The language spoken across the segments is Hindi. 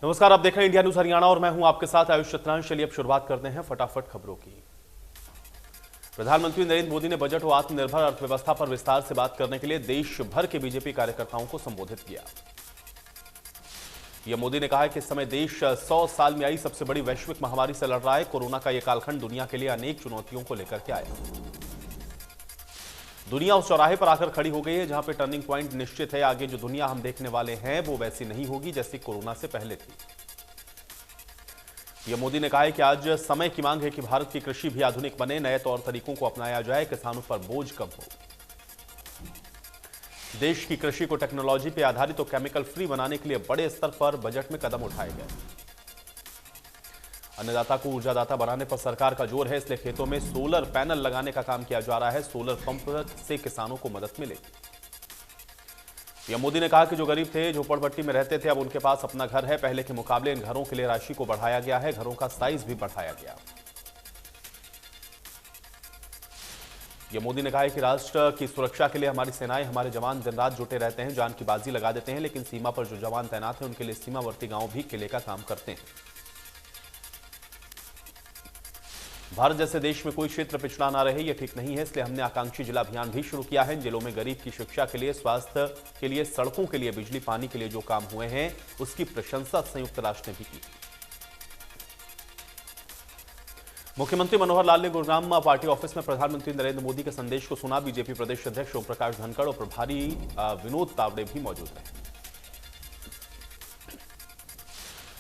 नमस्कार, आप देख रहे हैं इंडिया न्यूज हरियाणा और मैं हूं आपके साथ आयुष चतुर्वेदी। चलिए अब शुरुआत करते हैं फटाफट खबरों की। प्रधानमंत्री नरेंद्र मोदी ने बजट और आत्मनिर्भर अर्थव्यवस्था पर विस्तार से बात करने के लिए देश भर के बीजेपी कार्यकर्ताओं को संबोधित किया। पीएम मोदी ने कहा कि इस समय देश 100 साल में आई सबसे बड़ी वैश्विक महामारी से लड़ रहा है। कोरोना का यह कालखंड दुनिया के लिए अनेक चुनौतियों को लेकर के आया। दुनिया उस चौराहे पर आकर खड़ी हो गई है जहां पे टर्निंग पॉइंट निश्चित है। आगे जो दुनिया हम देखने वाले हैं वो वैसी नहीं होगी जैसी कोरोना से पहले थी। पीएम मोदी ने कहा है कि आज समय की मांग है कि भारत की कृषि भी आधुनिक बने, नए तौर तरीकों को अपनाया जाए, किसानों पर बोझ कम हो। देश की कृषि को टेक्नोलॉजी पर आधारित और केमिकल फ्री बनाने के लिए बड़े स्तर पर बजट में कदम उठाए गए। अन्नदाता को ऊर्जादाता बनाने पर सरकार का जोर है, इसलिए खेतों में सोलर पैनल लगाने का काम किया जा रहा है। सोलर पंप से किसानों को मदद मिलेगी। पीएम मोदी ने कहा कि जो गरीब थे, झोपड़पट्टी में रहते थे, अब उनके पास अपना घर है। पहले के मुकाबले इन घरों के लिए राशि को बढ़ाया गया है, घरों का साइज भी बढ़ाया गया। पीएम मोदी ने कहा है कि राष्ट्र की सुरक्षा के लिए हमारी सेनाएं, हमारे जवान दिन रात जुटे रहते हैं, जान की बाजी लगा देते हैं, लेकिन सीमा पर जो जवान तैनात हैं उनके लिए सीमावर्ती गांव भी किले का काम करते हैं। भारत जैसे देश में कोई क्षेत्र पिछड़ा ना रहे, यह ठीक नहीं है, इसलिए हमने आकांक्षी जिला अभियान भी शुरू किया है। इन जिलों में गरीब की शिक्षा के लिए, स्वास्थ्य के लिए, सड़कों के लिए, बिजली पानी के लिए जो काम हुए हैं उसकी प्रशंसा संयुक्त राष्ट्र ने भी की। मुख्यमंत्री मनोहर लाल ने गुरुग्राम पार्टी ऑफिस में प्रधानमंत्री नरेंद्र मोदी के संदेश को सुना। बीजेपी प्रदेश अध्यक्ष ओम प्रकाश धनखड़ और प्रभारी विनोद तावड़े भी मौजूद रहे।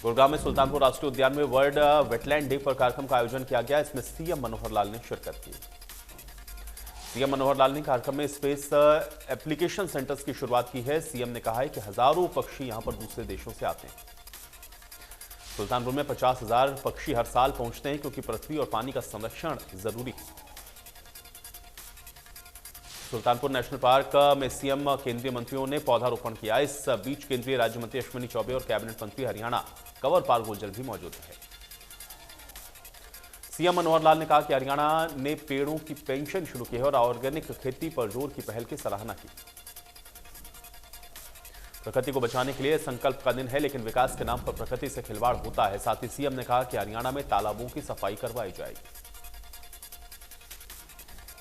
गुरुग्राम में सुल्तानपुर राष्ट्रीय उद्यान में वर्ल्ड वेटलैंड डे पर कार्यक्रम का आयोजन किया गया। इसमें सीएम मनोहर लाल ने शिरकत की। सीएम मनोहर लाल ने कार्यक्रम में स्पेस एप्लीकेशन सेंटर्स की शुरुआत की है। सीएम ने कहा है कि हजारों पक्षी यहां पर दूसरे देशों से आते हैं। सुल्तानपुर में 50,000 पक्षी हर साल पहुंचते हैं क्योंकि पृथ्वी और पानी का संरक्षण जरूरी है। सुल्तानपुर नेशनल पार्क में सीएम केंद्रीय मंत्रियों ने पौधारोपण किया। इस बीच केंद्रीय राज्य मंत्री अश्विनी चौबे और कैबिनेट मंत्री हरियाणा कंवर पाल गुर्जर भी मौजूद रहे। सीएम मनोहर लाल ने कहा कि हरियाणा ने पेड़ों की पेंशन शुरू की है और ऑर्गेनिक खेती पर जोर की पहल की सराहना की। प्रकृति को बचाने के लिए संकल्प का दिन है, लेकिन विकास के नाम पर प्रकृति से खिलवाड़ होता है। साथ ही सीएम ने कहा कि हरियाणा में तालाबों की सफाई करवाई जाएगी।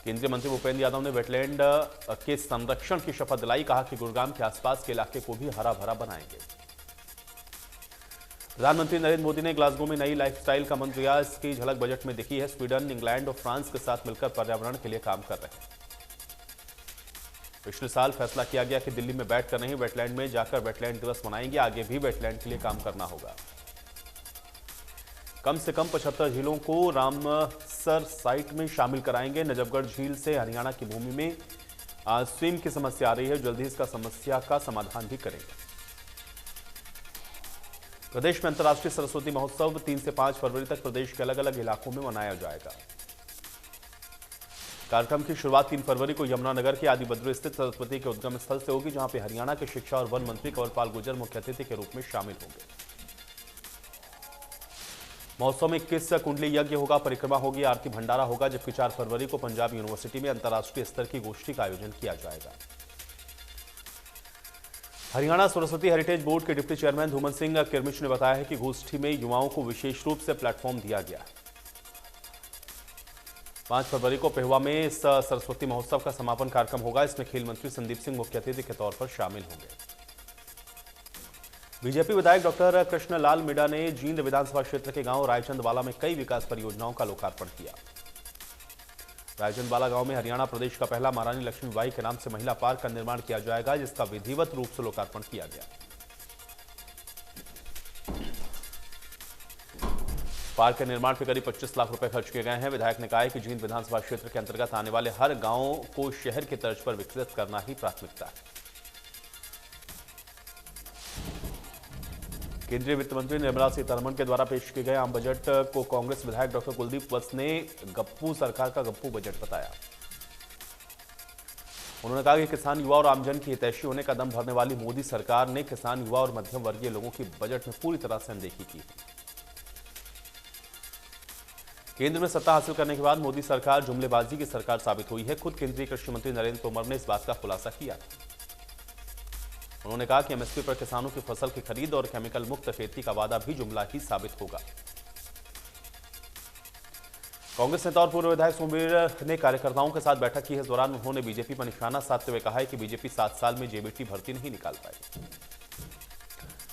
केंद्रीय मंत्री भूपेंद्र यादव ने वेटलैंड के संरक्षण की शपथ दिलाई। कहा कि गुरुग्राम के आसपास के इलाके को भी हरा भरा बनाएंगे। प्रधानमंत्री नरेंद्र मोदी ने ग्लासगो में नई लाइफस्टाइल का मंत्र दिया। इसकी झलक बजट में दिखी है। स्वीडन, इंग्लैंड और फ्रांस के साथ मिलकर पर्यावरण के लिए काम कर रहे हैं। पिछले साल फैसला किया गया कि दिल्ली में बैठकर नहीं, वेटलैंड में जाकर वेटलैंड दिवस मनाएंगे। आगे भी वेटलैंड के लिए काम करना होगा। कम से कम 75 झीलों को रामसर साइट में शामिल कराएंगे। नजफगढ़ झील से हरियाणा की भूमि में स्विम की समस्या आ रही है, जल्द ही इसका समस्या का समाधान भी करेंगे। प्रदेश में अंतर्राष्ट्रीय सरस्वती महोत्सव 3 से 5 फरवरी तक प्रदेश के अलग अलग इलाकों में मनाया जाएगा। कार्यक्रम की शुरुआत 3 फरवरी को यमुनानगर के आदिबद्र स्थित सरस्वती के उद्गम स्थल से होगी, जहां पे हरियाणा के शिक्षा और वन मंत्री कंवर पाल गुर्जर मुख्य अतिथि के रूप में शामिल होंगे। महोत्सव में 21 कुंडली यज्ञ होगा, परिक्रमा होगी, आरती भंडारा होगा, जबकि 4 फरवरी को पंजाब यूनिवर्सिटी में अंतर्राष्ट्रीय स्तर की गोष्ठी का आयोजन किया जाएगा। हरियाणा सरस्वती हेरिटेज बोर्ड के डिप्टी चेयरमैन धूमन सिंह किरमिच ने बताया है कि गोष्ठी में युवाओं को विशेष रूप से प्लेटफॉर्म दिया गया है। 5 फरवरी को पेहुआ में इस सरस्वती महोत्सव का समापन कार्यक्रम होगा। इसमें खेल मंत्री संदीप सिंह मुख्य अतिथि के तौर पर शामिल होंगे। बीजेपी विधायक डॉक्टर कृष्ण लाल मीणा ने जींद विधानसभा क्षेत्र के गांव रायचंदवाला में कई विकास परियोजनाओं का लोकार्पण किया। रायचंदवाला गांव में हरियाणा प्रदेश का पहला महारानी लक्ष्मीबाई के नाम से महिला पार्क का निर्माण किया जाएगा, जिसका विधिवत रूप से लोकार्पण किया गया। पार्क के निर्माण पर करीब 25 लाख रुपए खर्च किए गए हैं। विधायक ने कहा है कि जींद विधानसभा क्षेत्र के अंतर्गत आने वाले हर गांव को शहर की तर्ज पर विकसित करना ही प्राथमिकता है। केंद्रीय वित्त मंत्री निर्मला सीतारमण के द्वारा पेश किए गए आम बजट को कांग्रेस विधायक डॉक्टर कुलदीप वत्स ने गप्पू सरकार का गप्पू बजट बताया। उन्होंने कहा कि किसान, युवा और आमजन की हितैषी होने का दम भरने वाली मोदी सरकार ने किसान, युवा और मध्यम वर्गीय लोगों की बजट में पूरी तरह से अनदेखी की। केंद्र में सत्ता हासिल करने के बाद मोदी सरकार जुमलेबाजी की सरकार साबित हुई है। खुद केंद्रीय कृषि मंत्री नरेंद्र तोमर ने इस बात का खुलासा किया। उन्होंने कहा कि एमएसपी पर किसानों की फसल की खरीद और केमिकल मुक्त खेती का वादा भी जुमला ही साबित होगा। कांग्रेस नेता और पूर्व विधायक सोमवीर ने कार्यकर्ताओं के साथ बैठक की है। इस दौरान उन्होंने बीजेपी पर निशाना साधते हुए कहा है कि बीजेपी 7 साल में जेबीटी भर्ती नहीं निकाल पाई।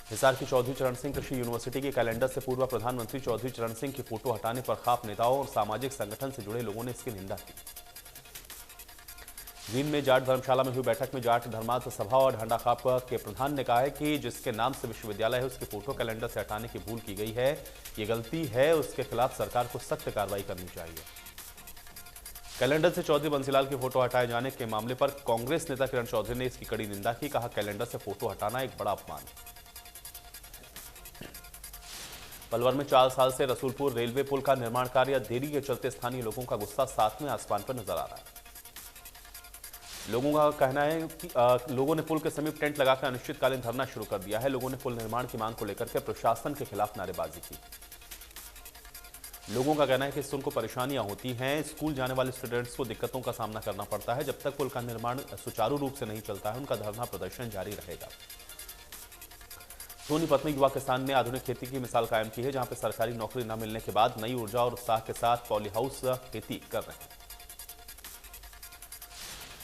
हिसार की चौधरी चरण सिंह कृषि यूनिवर्सिटी के कैलेंडर से पूर्व प्रधानमंत्री चौधरी चरण सिंह की फोटो हटाने पर खाप नेताओं और सामाजिक संगठन से जुड़े लोगों ने इसकी निंदा की। जींद में जाट धर्मशाला में हुई बैठक में जाट धर्मार्थ सभा और ढांडा खाप के प्रधान ने कहा है कि जिसके नाम से विश्वविद्यालय है उसकी फोटो कैलेंडर से हटाने की भूल की गई है। ये गलती है, उसके खिलाफ सरकार को सख्त कार्रवाई करनी चाहिए। कैलेंडर से चौधरी बंसीलाल की फोटो हटाए जाने के मामले पर कांग्रेस नेता किरण चौधरी ने इसकी कड़ी निंदा की। कहा, कैलेंडर से फोटो हटाना एक बड़ा अपमान है। पलवल में 4 साल से रसूलपुर रेलवे पुल का निर्माण कार्य देरी के चलते स्थानीय लोगों का गुस्सा 7वें आसमान पर नजर आ रहा है। लोगों का कहना है कि लोगों ने पुल के समीप टेंट लगाकर अनिश्चितकालीन धरना शुरू कर दिया है। लोगों ने पुल निर्माण की मांग को लेकर के प्रशासन के खिलाफ नारेबाजी की। लोगों का कहना है कि इससे उनको परेशानियां होती हैं। स्कूल जाने वाले स्टूडेंट्स को दिक्कतों का सामना करना पड़ता है। जब तक पुल का निर्माण सुचारू रूप से नहीं चलता है, उनका धरना प्रदर्शन जारी रहेगा। सोनीपत में युवा किसान ने आधुनिक खेती की मिसाल कायम की है, जहां पर सरकारी नौकरी न मिलने के बाद नई ऊर्जा और उत्साह के साथ पॉली हाउस खेती कर रहे हैं।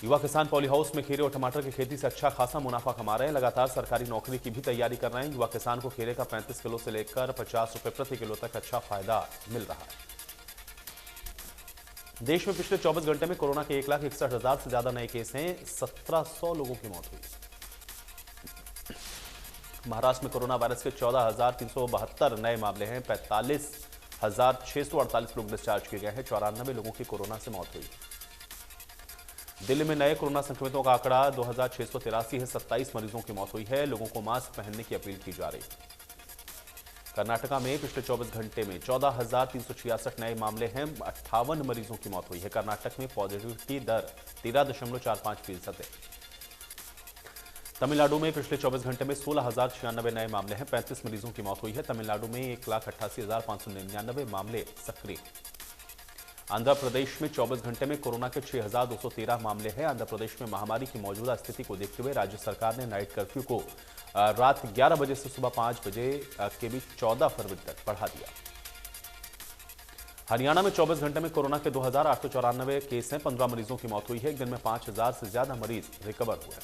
युवा किसान पॉली हाउस में खीरे और टमाटर की खेती से अच्छा खासा मुनाफा कमा रहे हैं। लगातार सरकारी नौकरी की भी तैयारी कर रहे हैं। युवा किसान को खीरे का 35 किलो से लेकर 50 रुपए प्रति किलो तक अच्छा फायदा मिल रहा है। देश में पिछले 24 घंटे में कोरोना के 1,61,000 से ज्यादा नए केस हैं। 1700 लोगों की मौत हुई। महाराष्ट्र में कोरोना वायरस के 14,372 नए मामले हैं। 45,648 लोग डिस्चार्ज किए गए हैं। 94 लोगों की कोरोना से मौत हुई। दिल्ली में नए कोरोना संक्रमितों का आंकड़ा 2,683 है। 27 मरीजों की मौत हुई है। लोगों को मास्क पहनने की अपील की जा रही है। कर्नाटका में पिछले 24 घंटे में 14,366 नए मामले हैं। 58 मरीजों की मौत हुई है। कर्नाटक में पॉजिटिविटी दर 13.45% है। तमिलनाडु में पिछले 24 घंटे में 16,096 नए मामले हैं। 35 मरीजों की मौत हुई है। तमिलनाडु में 1,88,599 मामले सक्रिय। आंध्र प्रदेश में 24 घंटे में कोरोना के 6,213 मामले हैं। आंध्र प्रदेश में महामारी की मौजूदा स्थिति को देखते हुए राज्य सरकार ने नाइट कर्फ्यू को रात 11 बजे से सुबह 5 बजे के बीच 14 फरवरी तक बढ़ा दिया। हरियाणा में 24 घंटे में कोरोना के 2,894 केस हैं। 15 मरीजों की मौत हुई है। एक दिन में 5,000 से ज्यादा मरीज रिकवर हुए।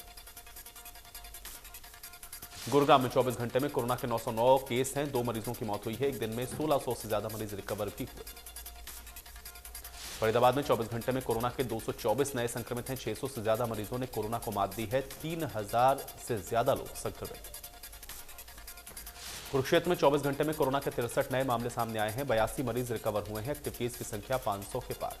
गुरुग्राम में 24 घंटे में कोरोना के 909 केस हैं। 2 मरीजों की मौत हुई है। एक दिन में 1600 से ज्यादा मरीज रिकवर भी हुए। फरीदाबाद में 24 घंटे में कोरोना के 224 नए संक्रमित हैं। 600 से ज्यादा मरीजों ने कोरोना को मात दी है। 3,000 से ज्यादा लोग संक्रमित। कुरुक्षेत्र में 24 घंटे में कोरोना के 63 नए मामले सामने आए हैं। 82 मरीज रिकवर हुए हैं। एक्टिव केस की संख्या 500 के पार।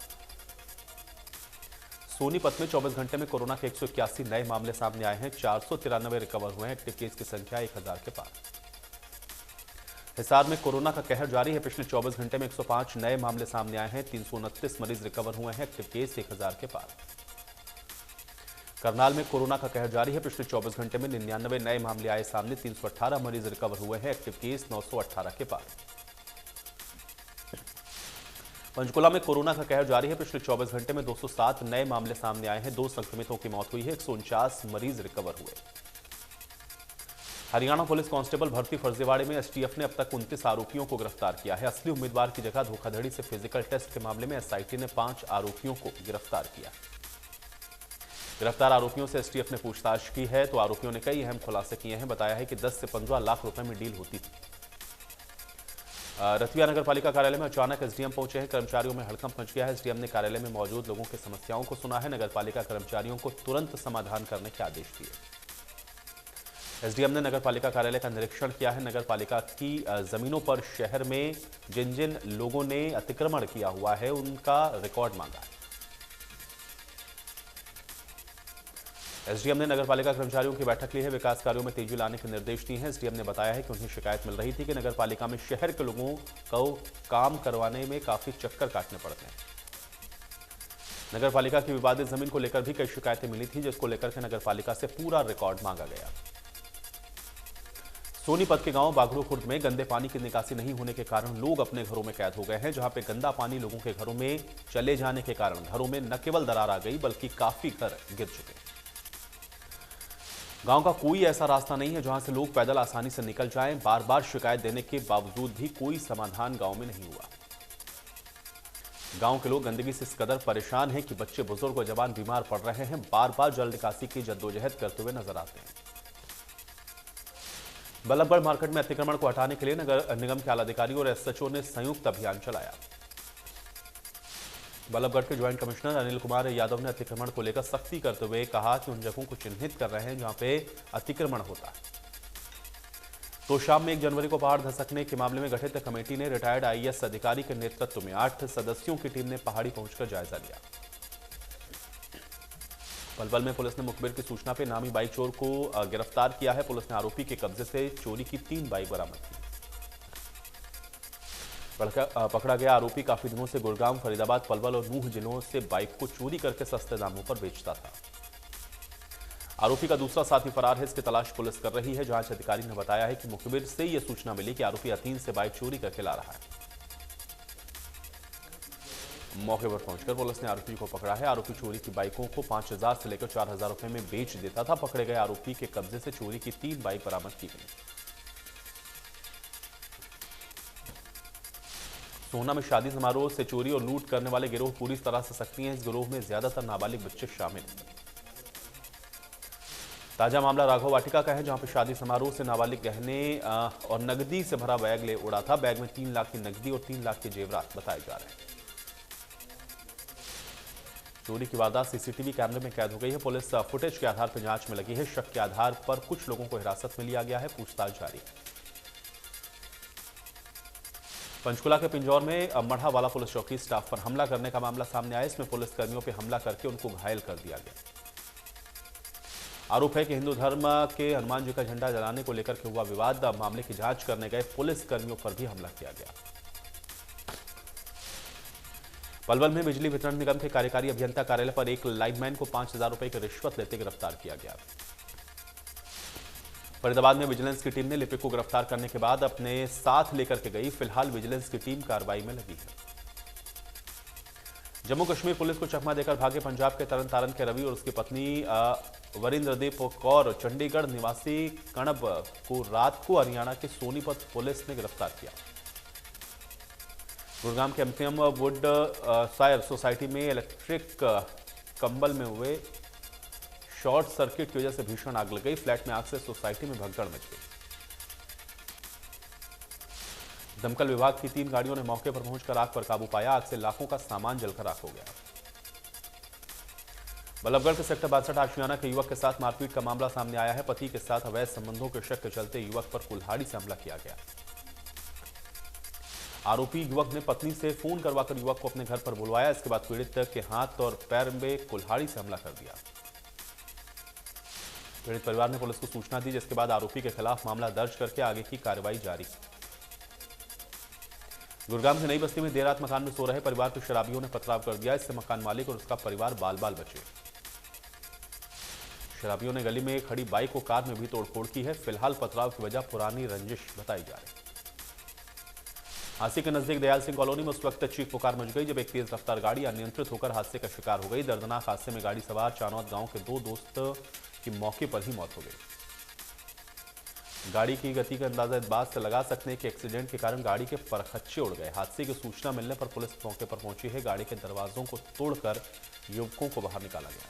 सोनीपत में 24 घंटे में कोरोना के 181 नए मामले सामने आए हैं। 493 रिकवर हुए हैं। एक्टिव केस की संख्या 1,000 के पार। हिसार में कोरोना का कहर जारी है। पिछले 24 घंटे में 105 नए मामले सामने आए हैं। 329 मरीज रिकवर हुए हैं। एक्टिव केस 1,000 के पार। करनाल में कोरोना का कहर जारी है। पिछले 24 घंटे में 99 नए मामले आए सामने। 318 मरीज रिकवर हुए हैं। एक्टिव केस 918 के पार। पंचकुला में कोरोना का कहर जारी है। पिछले 24 घंटे में 207 नए मामले सामने आए हैं। 2 संक्रमितों की मौत हुई है। 149 मरीज रिकवर हुए। हरियाणा पुलिस कांस्टेबल भर्ती फर्जीवाड़े में एसटीएफ ने अब तक 29 आरोपियों को गिरफ्तार किया है। असली उम्मीदवार की जगह धोखाधड़ी से फिजिकल टेस्ट के मामले में एसआईटी ने 5 आरोपियों को गिरफ्तार किया। गिरफ्तार आरोपियों से एसटीएफ ने पूछताछ की है तो आरोपियों ने कई अहम खुलासे किए हैं। बताया है कि 10 से 15 लाख रुपए में डील होती थी। रतिया नगर पालिका कार्यालय में अचानक एसडीएम पहुंचे हैं। कर्मचारियों में हड़कंप मच गया है। एसडीएम ने कार्यालय में मौजूद लोगों की समस्याओं को सुना है। नगर पालिका कर्मचारियों को तुरंत समाधान करने के आदेश दिए। एसडीएम ने नगर पालिका कार्यालय का निरीक्षण किया है। नगर पालिका की जमीनों पर शहर में जिन जिन लोगों ने अतिक्रमण किया हुआ है उनका रिकॉर्ड मांगा है। एसडीएम ने नगर पालिका कर्मचारियों की बैठक ली है। विकास कार्यों में तेजी लाने के निर्देश दिए हैं। एसडीएम ने बताया है कि उन्हें शिकायत मिल रही थी कि नगर पालिका में शहर के लोगों को काम करवाने में काफी चक्कर काटने पड़ते हैं। नगर पालिका की विवादित जमीन को लेकर भी कई शिकायतें मिली थी, जिसको लेकर के नगर पालिका से पूरा रिकॉर्ड मांगा गया। सोनीपत के गांव बागड़ू खुर्द में गंदे पानी की निकासी नहीं होने के कारण लोग अपने घरों में कैद हो गए हैं। जहां पे गंदा पानी लोगों के घरों में चले जाने के कारण घरों में न केवल दरार आ गई बल्कि काफी घर गिर चुके हैं। गांव का कोई ऐसा रास्ता नहीं है जहां से लोग पैदल आसानी से निकल जाएं। बार बार शिकायत देने के बावजूद भी कोई समाधान गांव में नहीं हुआ। गांव के लोग गंदगी से इस कदर परेशान हैं कि बच्चे, बुजुर्ग और जवान बीमार पड़ रहे हैं। बार बार जल निकासी की जद्दोजहद करते हुए नजर आते हैं। बल्लभगढ़ मार्केट में अतिक्रमण को हटाने के लिए नगर निगम के आलाधिकारी और एसएचओ ने संयुक्त अभियान चलाया। बल्लभगढ़ के ज्वाइंट कमिश्नर अनिल कुमार यादव ने अतिक्रमण को लेकर सख्ती करते हुए कहा कि उन जगहों को चिन्हित कर रहे हैं जहां पे अतिक्रमण होता है। तो शाम में 1 जनवरी को पहाड़ धसकने के मामले में गठित कमेटी ने रिटायर्ड आईएएस अधिकारी के नेतृत्व में 8 सदस्यों की टीम ने पहाड़ी पहुंचकर जायजा लिया। पलवल में पुलिस ने मुखबिर की सूचना पर नामी बाइक चोर को गिरफ्तार किया है। पुलिस ने आरोपी के कब्जे से चोरी की 3 बाइक बरामद की। पकड़ा गया आरोपी काफी दिनों से गुड़गांव, फरीदाबाद, पलवल और नूह जिलों से बाइक को चोरी करके सस्ते दामों पर बेचता था। आरोपी का दूसरा साथी फरार है। इसकी तलाश पुलिस कर रही है। जांच अधिकारी ने बताया है कि मुखबिर से यह सूचना मिली कि आरोपी हथीन से बाइक चोरी करके ला रहा है। मौके पर पहुंचकर पुलिस ने आरोपी को पकड़ा है। आरोपी चोरी की बाइकों को 5000 से लेकर 4000 रुपए में बेच देता था। पकड़े गए आरोपी के कब्जे से चोरी की 3 बाइक बरामद की गई। सोहना में शादी समारोह से चोरी और लूट करने वाले गिरोह पूरी तरह से सक्रिय हैं। इस गिरोह में ज्यादातर नाबालिग बच्चे शामिल हैं। ताजा मामला राघव वाटिका का है, जहां पर शादी समारोह से नाबालिग गहने और नकदी से भरा बैग ले उड़ा था। बैग में 3 लाख की नकदी और 3 लाख के जेवरात बताए जा रहे हैं। चोरी की वारदात सीसीटीवी कैमरे में कैद हो गई है। पुलिस फुटेज के आधार पर जांच में लगी है। शक के आधार पर कुछ लोगों को हिरासत में लिया गया है। पूछताछ जारी है। पंचकुला के पिंजौर में मढ़ावाला पुलिस चौकी स्टाफ पर हमला करने का मामला सामने आया। इसमें पुलिस कर्मियों पर हमला करके उनको घायल कर दिया गया। आरोप है कि हिंदू धर्म के हनुमान जी का झंडा जलाने को लेकर के हुआ विवाद। मामले की जांच करने गए पुलिस कर्मियों पर भी हमला किया गया। पलवल में बिजली वितरण निगम के कार्यकारी अभियंता कार्यालय पर एक लाइनमैन को 5000 रुपए की रिश्वत लेते गिरफ्तार किया गया। फरीदाबाद में विजिलेंस की टीम ने लिपिक को गिरफ्तार करने के बाद अपने साथ लेकर के गई। फिलहाल विजिलेंस की टीम कार्रवाई में लगी है। जम्मू कश्मीर पुलिस को चकमा देकर भागे पंजाब के तरन तारण के रवि और उसकी पत्नी वरिंद्रदीप कौर चंडीगढ़ निवासी कणब को रात को हरियाणा के सोनीपत पुलिस ने गिरफ्तार किया। गुड़गांव के एमपीएम वुड सायर सोसाइटी में इलेक्ट्रिक कंबल में हुए शॉर्ट सर्किट की वजह से भीषण आग लग गई। फ्लैट में आग से सोसाइटी में भगदड़ मच गई। दमकल विभाग की 3 गाड़ियों ने मौके पर पहुंचकर आग पर काबू पाया। आग से लाखों का सामान जलकर राख हो गया। बल्लभगढ़ के सेक्टर 62 आशियाना के युवक के साथ मारपीट का मामला सामने आया है। पति के साथ अवैध संबंधों के शक के चलते युवक पर कुल्हाड़ी से हमला किया गया। आरोपी युवक ने पत्नी से फोन करवाकर युवक को अपने घर पर बुलवाया। इसके बाद पीड़ित के हाथ और पैर में कुल्हाड़ी से हमला कर दिया। पीड़ित परिवार ने पुलिस को सूचना दी, जिसके बाद आरोपी के खिलाफ मामला दर्ज करके आगे की कार्रवाई जारी। गुड़गांव की नई बस्ती में देर रात मकान में सो रहे परिवार को शराबियों ने पथराव कर दिया। इससे मकान मालिक और उसका परिवार बाल बाल बचे। शराबियों ने गली में खड़ी बाइक को कार में भी तोड़फोड़ की है। फिलहाल पथराव की वजह पुरानी रंजिश बताई जा रही है। हादसे के नजदीक दयाल सिंह कॉलोनी में उस वक्त चीख पुकार मच गई जब एक तेज रफ्तार गाड़ी अनियंत्रित होकर हादसे का शिकार हो गई। दर्दनाक हादसे में गाड़ी सवार चानौद गांव के 2 दोस्त की मौके पर ही मौत हो गई। गाड़ी की गति का अंदाजा इस बात से लगा सकते हैं कि एक्सीडेंट के कारण गाड़ी के परखच्चे उड़ गए। हादसे की सूचना मिलने पर पुलिस मौके पर पहुंची है। गाड़ी के दरवाजों को तोड़कर युवकों को बाहर निकाला गया।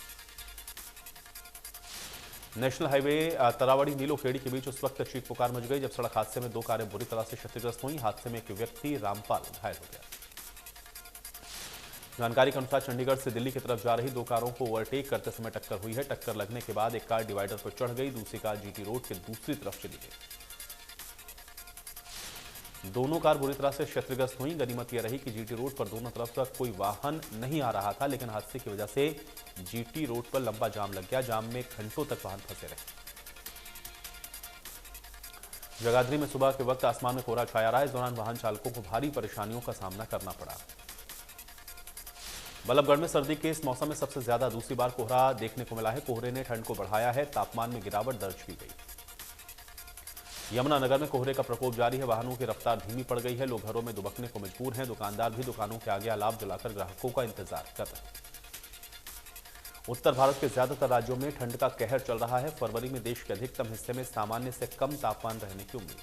नेशनल हाईवे तरावड़ी नीलोखेड़ी के बीच उस वक्त चीख पुकार मच गई जब सड़क हादसे में 2 कारें बुरी तरह से क्षतिग्रस्त हुई। हादसे में एक व्यक्ति रामपाल घायल हो गया। जानकारी के अनुसार चंडीगढ़ से दिल्ली की तरफ जा रही 2 कारों को ओवरटेक करते समय टक्कर हुई है। टक्कर लगने के बाद एक कार डिवाइडर पर चढ़ गई। दूसरी कार जीटी रोड के दूसरी तरफ चली गई। दोनों कार बुरी तरह से क्षतिग्रस्त हुई। गनीमत यह रही कि जीटी रोड पर दोनों तरफ तक कोई वाहन नहीं आ रहा था, लेकिन हादसे की वजह से जीटी रोड पर लंबा जाम लग गया। जाम में घंटों तक वाहन फंसे रहे। जगाधरी में सुबह के वक्त आसमान में कोहरा छाया रहा। इस दौरान वाहन चालकों को भारी परेशानियों का सामना करना पड़ा। बल्लभगढ़ में सर्दी के इस मौसम में सबसे ज्यादा दूसरी बार कोहरा देखने को मिला है। कोहरे ने ठंड को बढ़ाया है। तापमान में गिरावट दर्ज की गई। यमुनानगर में कोहरे का प्रकोप जारी है। वाहनों की रफ्तार धीमी पड़ गई है। लोग घरों में दुबकने को मजबूर हैं। दुकानदार भी दुकानों के आगे अलाव जलाकर ग्राहकों का इंतजार कर रहे हैं। उत्तर भारत के ज्यादातर राज्यों में ठंड का कहर चल रहा है। फरवरी में देश के अधिकतम हिस्से में सामान्य से कम तापमान रहने की उम्मीद।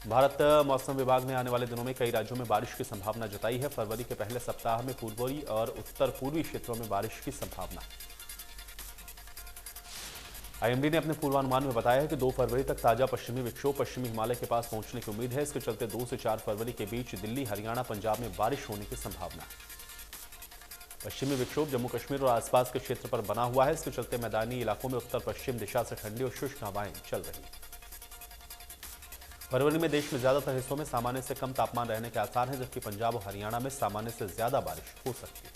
भारत मौसम विभाग ने आने वाले दिनों में कई राज्यों में बारिश की संभावना जताई है। फरवरी के पहले सप्ताह में पूर्वी और उत्तर पूर्वी क्षेत्रों में बारिश की संभावना है। आईएमडी ने अपने पूर्वानुमान में बताया है कि 2 फरवरी तक ताजा पश्चिमी विक्षोभ पश्चिमी हिमालय के पास पहुंचने की उम्मीद है। इसके चलते 2 से 4 फरवरी के बीच दिल्ली, हरियाणा, पंजाब में बारिश होने की संभावना है। पश्चिमी विक्षोभ जम्मू कश्मीर और आसपास के क्षेत्र पर बना हुआ है। इसके चलते मैदानी इलाकों में उत्तर पश्चिम दिशा से ठंडी और शुष्क हवाएं चल रही हैं। फरवरी में देश में ज्यादातर हिस्सों में सामान्य से कम तापमान रहने के आसार हैं, जबकि पंजाब और हरियाणा में सामान्य से ज्यादा बारिश हो सकती है।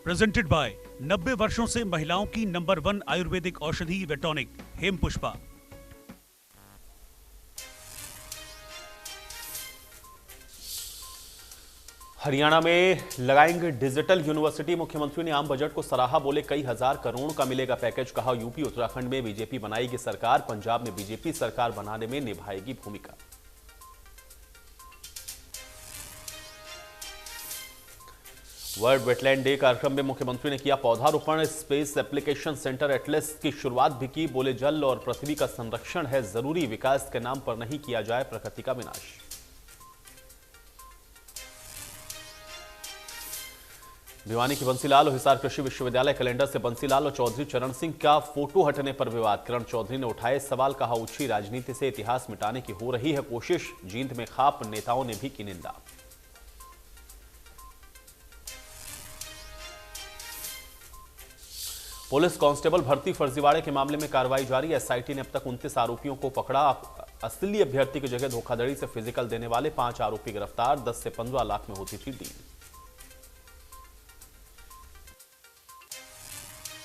प्रेजेंटेड बाय 90 वर्षों से महिलाओं की नंबर 1 आयुर्वेदिक औषधि वेटॉनिक हेमपुष्पा। हरियाणा में लगाएंगे डिजिटल यूनिवर्सिटी। मुख्यमंत्री ने आम बजट को सराहा, बोले कई हजार करोड़ का मिलेगा पैकेज। कहा यूपी उत्तराखंड में बीजेपी बनाएगी सरकार, पंजाब में बीजेपी सरकार बनाने में निभाएगी भूमिका। वर्ल्ड वेटलैंड डे कार्यक्रम में मुख्यमंत्री ने किया पौधारोपण। स्पेस एप्लीकेशन सेंटर एटलस की शुरुआत भी की। बोले जल और पृथ्वी का संरक्षण है जरूरी, विकास के नाम पर नहीं किया जाए प्रकृति का विनाश। भिवानी के बंसीलाल और हिसार कृषि विश्वविद्यालय कैलेंडर से बंसीलाल और चौधरी चरण सिंह का फोटो हटने पर विवाद। किरण चौधरी ने उठाए सवाल, कहा ऊंची राजनीति से इतिहास मिटाने की हो रही है कोशिश। जींद में खाप नेताओं ने भी की निंदा। पुलिस कांस्टेबल भर्ती फर्जीवाड़े के मामले में कार्रवाई जारी। एसआईटी ने अब तक 29 आरोपियों को पकड़ा। असली अभ्यर्थी की जगह धोखाधड़ी से फिजिकल देने वाले 5 आरोपी गिरफ्तार। 10 से 15 लाख में होती थी डील।